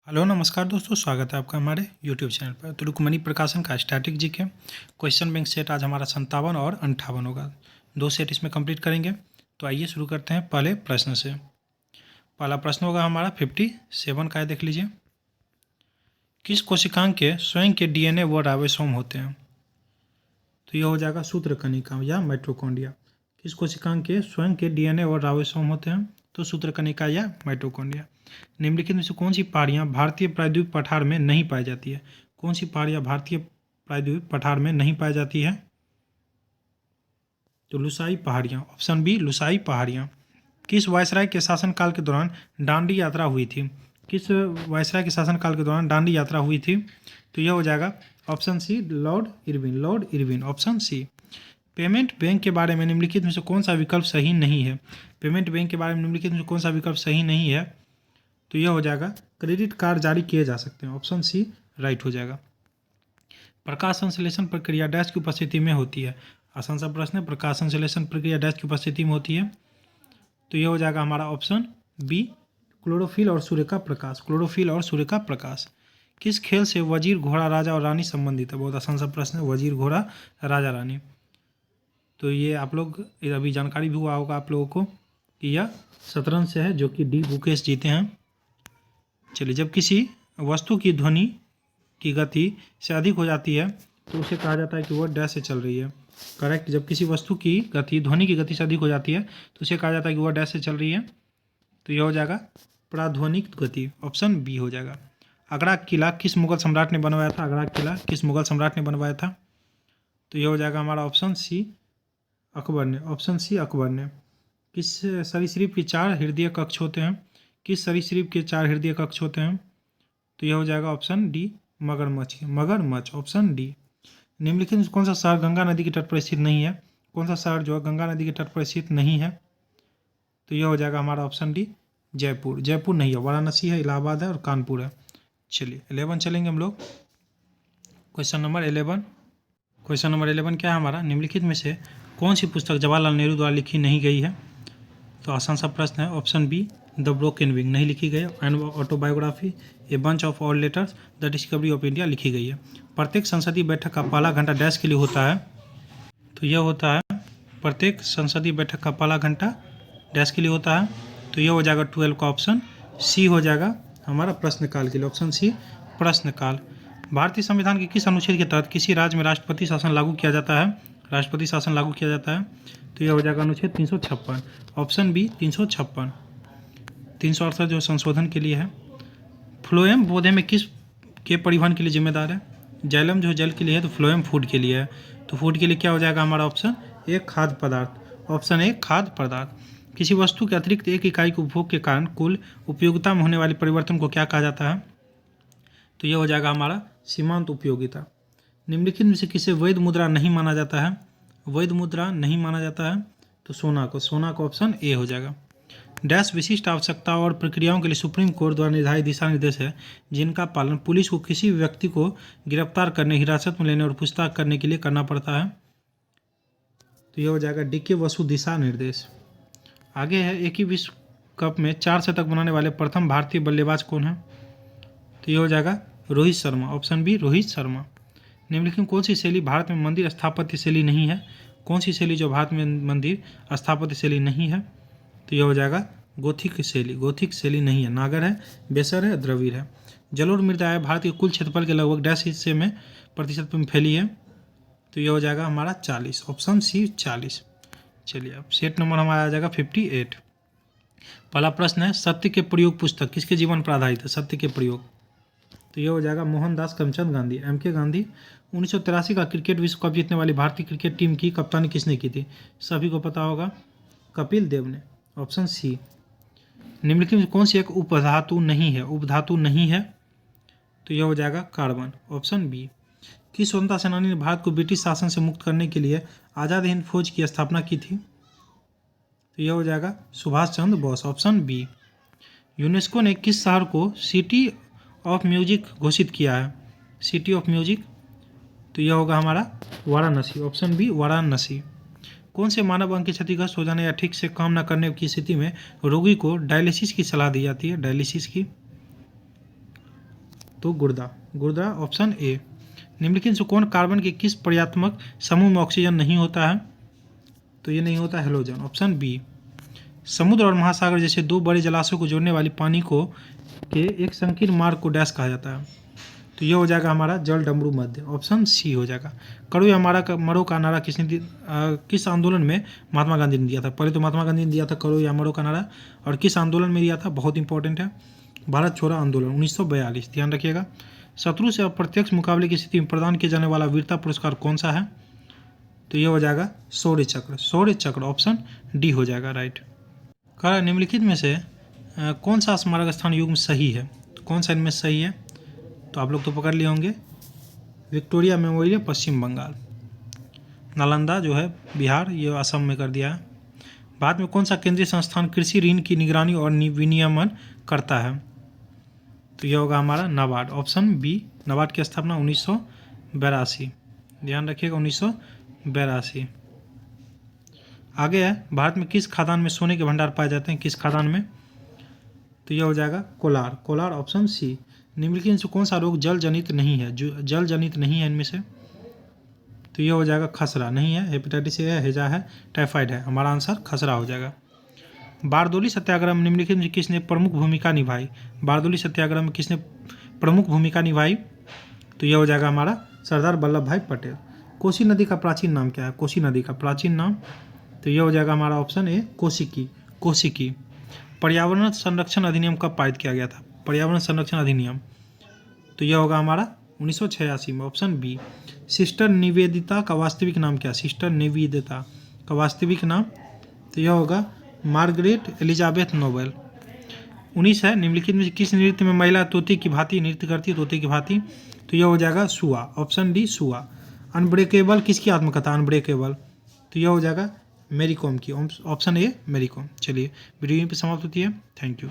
Hello नमस्कार दोस्तों, स्वागत है आपका हमारे यूट्यूब चैनल पर। तो रुक्मणी प्रकाशन का static GK question bank set आज हमारा 57 और 58 होगा। 2 सेट इसमें कंप्लीट करेंगे। तो आइए शुरू करते हैं पहले प्रश्न से। पहला प्रश्न होगा हमारा 57 का है, देख लीजिए। किस कोशिकांग के स्वयं के डीएनए व राइबोसोम होते हैं? तो यह हो जाएगा सूत्रकणिका या माइटोकॉन्ड्रिया। किस कोशिकांग के स्वयं के डीएनए और राइबोसोम होते हैं? तो सूत्रकणिका या माइटोकॉन्ड्रिया। निम्नलिखित में से कौन सी पहाड़ियाँ भारतीय प्रायद्वीप पठार में नहीं पाई जाती है? कौन सी पहाड़ियाँ भारतीय प्रायद्वीप पठार में नहीं पाई जाती है? तो लुसाई पहाड़ियाँ, ऑप्शन बी लुसाई पहाड़ियाँ। किस वायसराय के शासनकाल के दौरान दांडी यात्रा हुई थी? किस वायसराय के शासनकाल के दौरान दांडी यात्रा हुई थी? तो यह हो जाएगा option C Lord Irwin, option C. Payment bank के बारे में निम्नलिखित में से कौन सा विकल्प सही नहीं है? पेमेंट बैंक के बारे में निम्नलिखित में से कौन सा विकल्प सही नहीं है? तो यह हो जाएगा क्रेडिट कार्ड जारी किए जा सकते हैं, ऑप्शन सी राइट हो जाएगा। प्रकाश संश्लेषण प्रक्रिया डैश की उपस्थिति में होती है? आसान सा प्रश्न है। प्रकाश संश्लेषण प्रक्रिया डैश की उपस्थिति में होती है? तो यह हो जाएगा हमारा ऑप्शन बी क्लोरोफिल और सूर्य का प्रकाश, क्लोरोफिल और सूर्य का प्रकाश। किस खेल से वजीर, घोड़ा, राजा और रानी संबंधित है? बहुत आसान सा प्रश्न है, वजीर, घोड़ा, राजा, रानी। तो ये आप लोग अभी जानकारी भी हुआ होगा आप लोगों को कि यह शतरंज से है, जो कि डी गुकेश जीते हैं। चलिए, जब किसी वस्तु की ध्वनि की गति से अधिक हो जाती है तो उसे कहा जाता है कि वह डैश से चल रही है। करेक्ट। जब किसी वस्तु की गति ध्वनि की गति से अधिक हो जाती है तो उसे कहा जाता है कि वह डैश से चल रही है। तो यह हो जाएगा प्राध्वनिक गति, ऑप्शन बी हो जाएगा। आगरा किला किस मुगल सम्राट ने बनवाया था? आगरा किला किस मुगल सम्राट ने बनवाया था? तो यह हो जाएगा हमारा ऑप्शन सी अकबर ने, ऑप्शन सी अकबर ने। किस सरीसृप के 4 हृदय कक्ष होते हैं? किस सरीसृप के 4 हृदय कक्ष होते हैं? तो यह हो जाएगा ऑप्शन डी मगरमच्छ, मगरमच्छ, ऑप्शन डी। निम्नलिखित में कौन सा शहर गंगा नदी के तट पर स्थित नहीं है? कौन सा शहर जो है गंगा नदी के तट पर स्थित नहीं है? तो यह हो जाएगा हमारा ऑप्शन डी जयपुर। जयपुर नहीं है, वाराणसी है, इलाहाबाद है और कानपुर है। चलिए 11 चलेंगे हम लोग। Question number 11। क्वेश्चन नंबर 11 क्या है हमारा? निम्नलिखित में से कौन सी पुस्तक जवाहरलाल नेहरू द्वारा लिखी नहीं गई है? तो आसान सा प्रश्न है, option be the broken wing नहीं लिखी गई है। An autobiography, a bunch of all letters, the discovery of India लिखी गई है। प्रत्येक संसदीय बैठक का पहला घंटा डैश के लिए होता है? तो यह होता है प्रत्येक संसदीय बैठक का पहला घंटा डैश के लिए होता है। तो यह हो जाएगा 12 का ऑप्शन सी हो जाएगा हमारा प्रश्नकाल के लिए, ऑप्शन सी प्रश्नकाल। भारतीय संविधान के किस अनुच्छेद के तहत किसी राज्य में राष्ट्रपति शासन लागू किया जाता है? राष्ट्रपति शासन लागू किया जाता है? तो यह हो जाएगा अनुच्छेद 356, ऑप्शन बी 356। 368 जो संशोधन के लिए है। फ्लोएम पौधे में किस के परिवहन के लिए जिम्मेदार है? जैलम जो जल के लिए है, तो फ्लोएम फूड के लिए है। तो फूड के लिए क्या हो जाएगा हमारा ऑप्शन ए खाद्य पदार्थ, ऑप्शन ए खाद्य पदार्थ। किसी वस्तु के अतिरिक्त एक इकाई के उपभोग के कारण कुल उपयोगिता में होने वाले परिवर्तन को क्या कहा जाता है? तो यह हो जाएगा हमारा सीमांत उपयोगिता। निम्नलिखित में से किसे वैध मुद्रा नहीं माना जाता है? वैध मुद्रा नहीं माना जाता है? तो सोना को, सोना का ऑप्शन ए हो जाएगा। डैश विशिष्ट आवश्यकताओं और प्रक्रियाओं के लिए सुप्रीम कोर्ट द्वारा निर्धारित दिशा निर्देश है जिनका पालन पुलिस को किसी व्यक्ति को गिरफ्तार करने, हिरासत में लेने और पूछताछ करने के लिए करना पड़ता है? तो यह हो जाएगा डीके वसु दिशा निर्देश। आगे है, एक ही विश्व कप में 4 शतक बनाने वाले प्रथम भारतीय बल्लेबाज कौन है? तो यह हो जाएगा रोहित शर्मा, ऑप्शन बी रोहित शर्मा। निम्नलिखित में कौन सी शैली भारत में मंदिर स्थापत्य शैली नहीं है? कौन सी शैली जो भारत में मंदिर स्थापत्य शैली नहीं है? तो यह हो जाएगा गोथिक शैली, गोथिक शैली नहीं है। नागर है, बेसर है, द्रविड़ है। जलोढ़ मृदा है भारत के कुल क्षेत्रफल के लगभग डैश हिस्से में प्रतिशत में फैली है? तो यह हो जाएगा हमारा 40, ऑप्शन सी 40। चलिए अब सेट नंबर हमारा आ जाएगा 58। पहला प्रश्न है, सत्य के प्रयोग पुस्तक किसके जीवन पर आधारित है? सत्य के प्रयोग। तो यह हो जाएगा मोहनदास करमचंद गांधी, एम के गांधी। 1983 का क्रिकेट विश्व कप जीतने वाली भारतीय क्रिकेट टीम की कप्तानी किसने की थी? सभी को पता होगा, कपिल देव ने, ऑप्शन सी। निम्नलिखित में कौन सी एक उपधातु नहीं है? उपधातु नहीं है? तो यह हो जाएगा कार्बन, ऑप्शन बी। किस स्वतंत्रता सेनानी ने भारत को ब्रिटिश शासन से मुक्त करने के लिए आज़ाद हिंद फौज की स्थापना की थी? तो यह हो जाएगा Subhash Chandra Bose, option B. UNESCO ने किस शहर को सिटी ऑफ म्यूजिक घोषित किया है? City of music. तो यह होगा हमारा वाराणसी, ऑप्शन बी वाराणसी। कौन से मानव अंग के क्षतिग्रस्त हो जाने या ठीक से काम न करने की स्थिति में रोगी को डायलिसिस की सलाह दी जाती है? डायलिसिस की। तो गुर्दा, गुर्दा ऑप्शन ए। निम्नलिखित से कौन कार्बन के किस पर्यात्मक समूह में ऑक्सीजन नहीं होता है? तो ये नहीं होता हेलोजन, ऑप्शन बी। समुद्र और महासागर जैसे दो बड़े जलाशयों को जोड़ने वाली पानी को के एक संकीर्ण मार्ग को डैश कहा जाता है? तो ये हो जाएगा हमारा जल डमरू मध्य, ऑप्शन सी हो जाएगा। करो या मरो का नारा किस आंदोलन में महात्मा गांधी ने दिया था? पहले तो महात्मा गांधी ने दिया था करो या मरो का नारा, और किस आंदोलन में दिया था? बहुत इंपॉर्टेंट है, भारत छोड़ो आंदोलन 1942, ध्यान रखिएगा। शत्रु से अप्रत्यक्ष मुकाबले की स्थिति में प्रदान किया जाने वाला वीरता पुरस्कार कौन सा है? तो ये हो जाएगा शौर्य चक्र, शौर्य चक्र ऑप्शन डी हो जाएगा राइट। कहा निम्नलिखित में से कौन सा स्मारक स्थान युग्म सही है? तो कौन सा इनमें सही है? तो आप लोग तो पकड़ लिए होंगे, विक्टोरिया मेमोरियल पश्चिम बंगाल, नालंदा जो है बिहार, ये असम में कर दिया है। भारत में कौन सा केंद्रीय संस्थान कृषि ऋण की निगरानी और विनियमन करता है? तो यह होगा हमारा नाबार्ड, ऑप्शन बी। नाबार्ड की स्थापना 1982, ध्यान रखिएगा 1982। आगे है, भारत में किस खादान में सोने के भंडार पाए जाते हैं? किस खादान में? तो यह हो जाएगा कोलार, कोलार ऑप्शन सी। निम्नलिखित से कौन सा रोग जल जनित नहीं है? जो जल जनित नहीं है इनमें से? तो यह हो जाएगा खसरा, नहीं है, हेपेटाइटिस ए है, हैजा है, टाइफाइड है, हमारा आंसर खसरा हो जाएगा। बारदोली सत्याग्रह में निम्नलिखित में किसने प्रमुख भूमिका निभाई? बारदोली सत्याग्रह में किसने प्रमुख भूमिका निभाई? तो यह हो जाएगा हमारा सरदार वल्लभ भाई पटेल। कोसी नदी का प्राचीन नाम क्या है? कोसी नदी का प्राचीन नाम, तो यह हो जाएगा हमारा ऑप्शन ए कोशिकी, कोशिकी। पर्यावरण संरक्षण अधिनियम कब पारित किया गया था? पर्यावरण संरक्षण अधिनियम, तो यह होगा हमारा 1986 में, ऑप्शन बी। सिस्टर निवेदिता का वास्तविक नाम क्या? सिस्टर निवेदिता का वास्तविक नाम, तो यह होगा मार्गरेट एलिजाबेथ नोबेल। 19 है, निम्नलिखित में किस नृत्य में महिला तोते की भांति नृत्य करती है? तोते की भांति, तो यह हो जाएगा सुआ, ऑप्शन डी सुआ। अनब्रेकेबल किसकी आत्मकथा? अनब्रेकेबल, तो यह हो जाएगा मैरी कॉम की, ऑप्शन ए मैरी कॉम। चलिए वीडियो यहीं पर समाप्त होती है, थैंक यू।